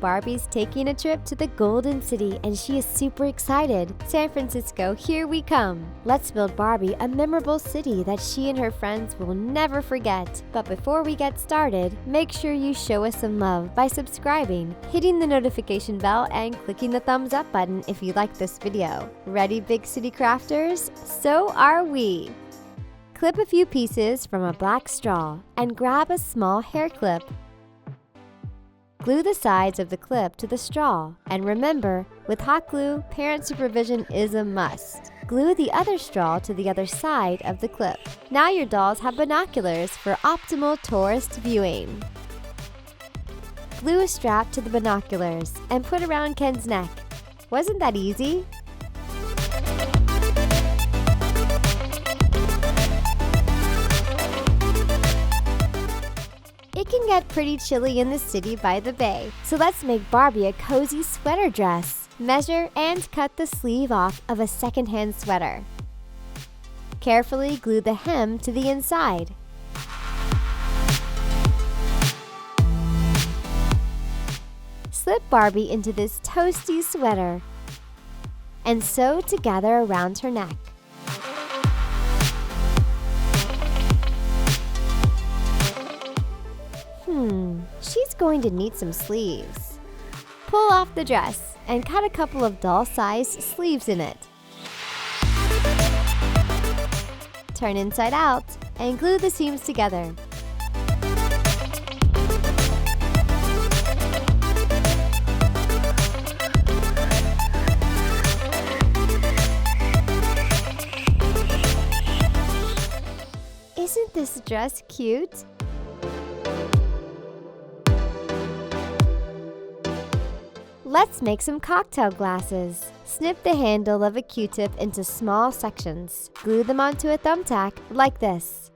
Barbie's taking a trip to the Golden City and she is super excited. San Francisco, here we come. Let's build Barbie a memorable city that she and her friends will never forget. But before we get started, make sure you show us some love by subscribing, hitting the notification bell, and clicking the thumbs up button if you like this video. Ready, big city crafters? So are we! Clip a few pieces from a black straw and grab a small hair clip. Glue the sides of the clip to the straw, and remember, with hot glue, parent supervision is a must. Glue the other straw to the other side of the clip. Now your dolls have binoculars for optimal tourist viewing. Glue a strap to the binoculars and put around Ken's neck. Wasn't that easy? It can get pretty chilly in the city by the bay, so let's make Barbie a cozy sweater dress. Measure and cut the sleeve off of a secondhand sweater. Carefully glue the hem to the inside. Slip Barbie into this toasty sweater and sew together around her neck. She's going to need some sleeves. Pull off the dress and cut a couple of doll-sized sleeves in it. Turn inside out and glue the seams together. Isn't this dress cute? Let's make some cocktail glasses. Snip the handle of a Q-tip into small sections. Glue them onto a thumbtack like this.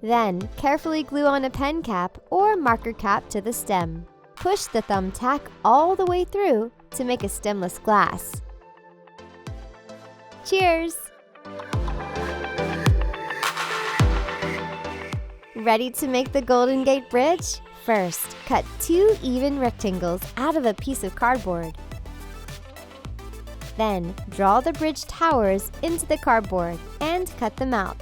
Then, carefully glue on a pen cap or marker cap to the stem. Push the thumbtack all the way through to make a stemless glass. Cheers! Ready to make the Golden Gate Bridge? First, cut 2 even rectangles out of a piece of cardboard. Then, draw the bridge towers into the cardboard and cut them out.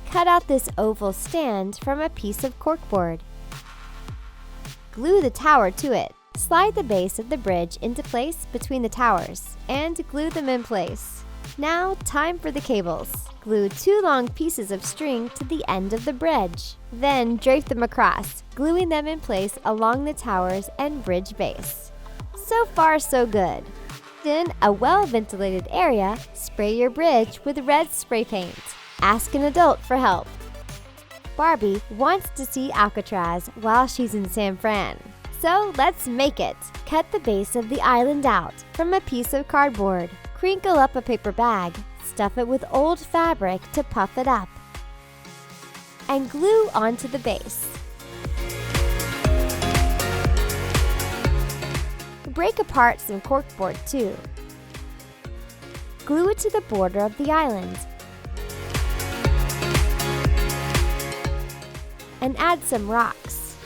Cut out this oval stand from a piece of corkboard. Glue the tower to it. Slide the base of the bridge into place between the towers and glue them in place. Now, time for the cables. Glue 2 long pieces of string to the end of the bridge. Then drape them across, gluing them in place along the towers and bridge base. So far, so good. In a well-ventilated area, spray your bridge with red spray paint. Ask an adult for help. Barbie wants to see Alcatraz while she's in San Fran. So let's make it! Cut the base of the island out from a piece of cardboard. Crinkle up a paper bag, stuff it with old fabric to puff it up, and glue onto the base. Break apart some corkboard too. Glue it to the border of the island. And add some rocks.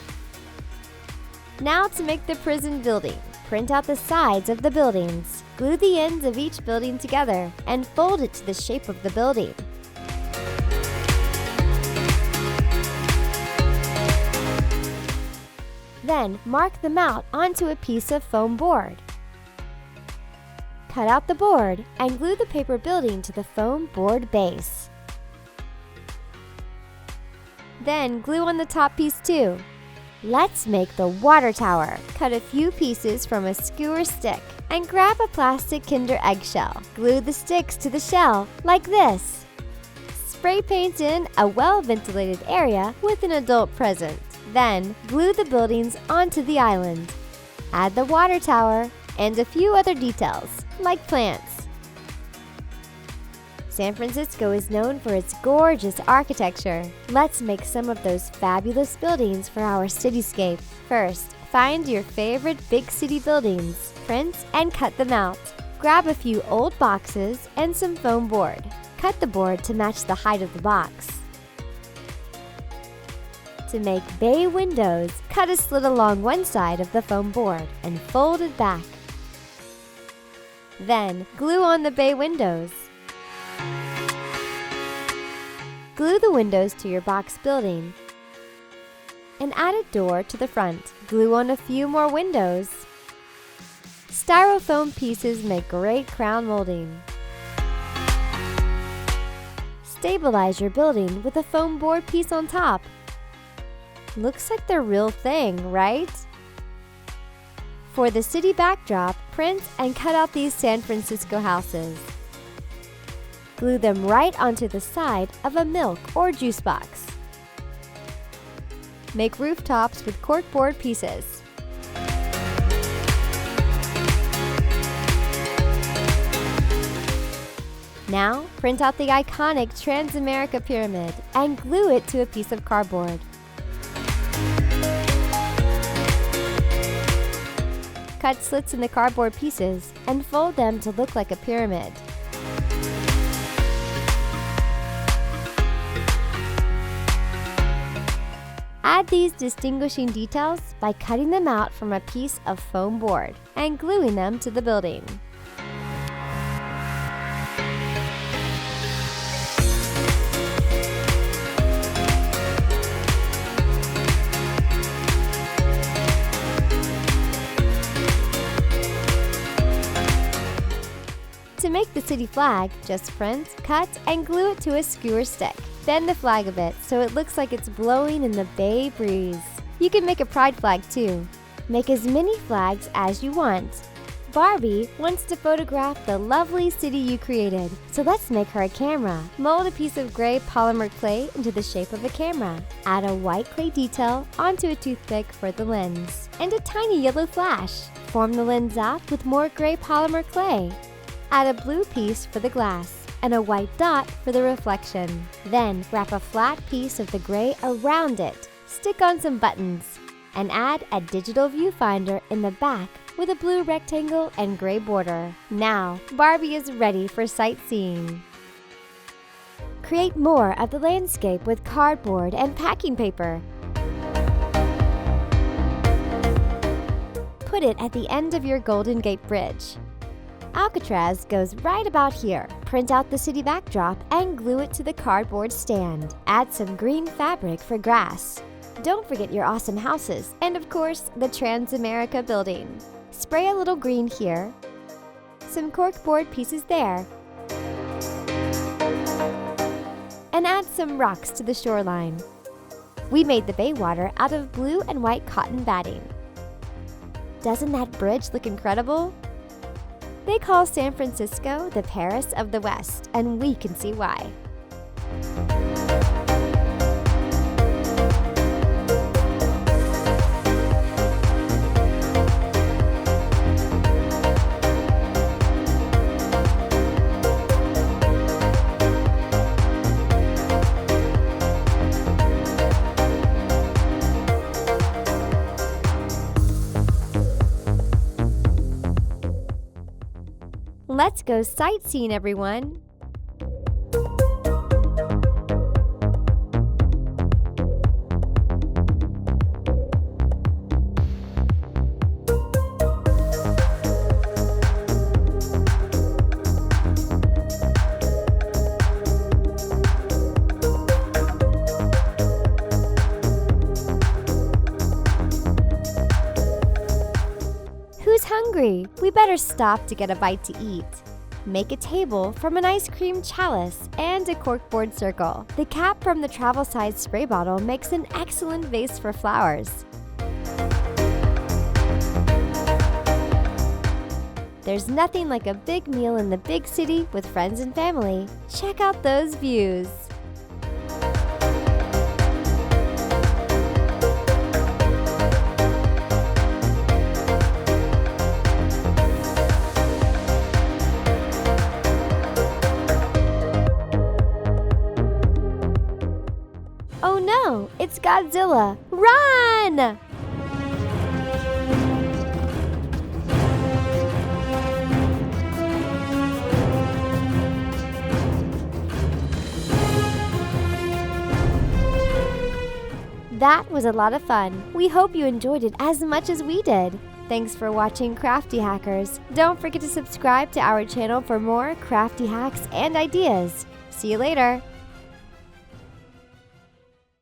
Now to make the prison building. Print out the sides of the buildings. Glue the ends of each building together and fold it to the shape of the building. Then mark them out onto a piece of foam board. Cut out the board and glue the paper building to the foam board base. Then glue on the top piece too. Let's make the water tower. Cut a few pieces from a skewer stick and grab a plastic Kinder eggshell. Glue the sticks to the shell like this. Spray paint in a well-ventilated area with an adult present. Then glue the buildings onto the island. Add the water tower and a few other details like plants. San Francisco is known for its gorgeous architecture. Let's make some of those fabulous buildings for our cityscape. First, Find your favorite big city buildings, print, and cut them out. Grab a few old boxes and some foam board. Cut the board to match the height of the box. To make bay windows, cut a slit along one side of the foam board and fold it back. Then, glue on the bay windows. Glue the windows to your box building and add a door to the front. Glue on a few more windows. Styrofoam pieces make great crown molding. Stabilize your building with a foam board piece on top. Looks like the real thing, right? For the city backdrop, print and cut out these San Francisco houses. Glue them right onto the side of a milk or juice box. Make rooftops with corkboard pieces. Now, print out the iconic Transamerica Pyramid and glue it to a piece of cardboard. Cut slits in the cardboard pieces and fold them to look like a pyramid. Add these distinguishing details by cutting them out from a piece of foam board and gluing them to the building. To make the city flag, just print, cut, and glue it to a skewer stick. Bend the flag a bit so it looks like it's blowing in the bay breeze. You can make a pride flag too. Make as many flags as you want. Barbie wants to photograph the lovely city you created, so let's make her a camera. Mold a piece of gray polymer clay into the shape of a camera. Add a white clay detail onto a toothpick for the lens, and a tiny yellow flash. Form the lens out with more gray polymer clay. Add a blue piece for the glass and a white dot for the reflection. Then wrap a flat piece of the gray around it. Stick on some buttons and add a digital viewfinder in the back with a blue rectangle and gray border. Now, Barbie is ready for sightseeing. Create more of the landscape with cardboard and packing paper. Put it at the end of your Golden Gate Bridge. Alcatraz goes right about here. Print out the city backdrop and glue it to the cardboard stand. Add some green fabric for grass. Don't forget your awesome houses and, of course, the Transamerica building. Spray a little green here, some corkboard pieces there, and add some rocks to the shoreline. We made the bay water out of blue and white cotton batting. Doesn't that bridge look incredible? They call San Francisco the Paris of the West, and we can see why. Let's go sightseeing, everyone! Who's hungry? We better stop to get a bite to eat. Make a table from an ice cream chalice and a corkboard circle. The cap from the travel-size spray bottle makes an excellent vase for flowers. There's nothing like a big meal in the big city with friends and family. Check out those views. Oh no, it's Godzilla! Run! That was a lot of fun. We hope you enjoyed it as much as we did. Thanks for watching Crafty Hackers. Don't forget to subscribe to our channel for more crafty hacks and ideas. See you later!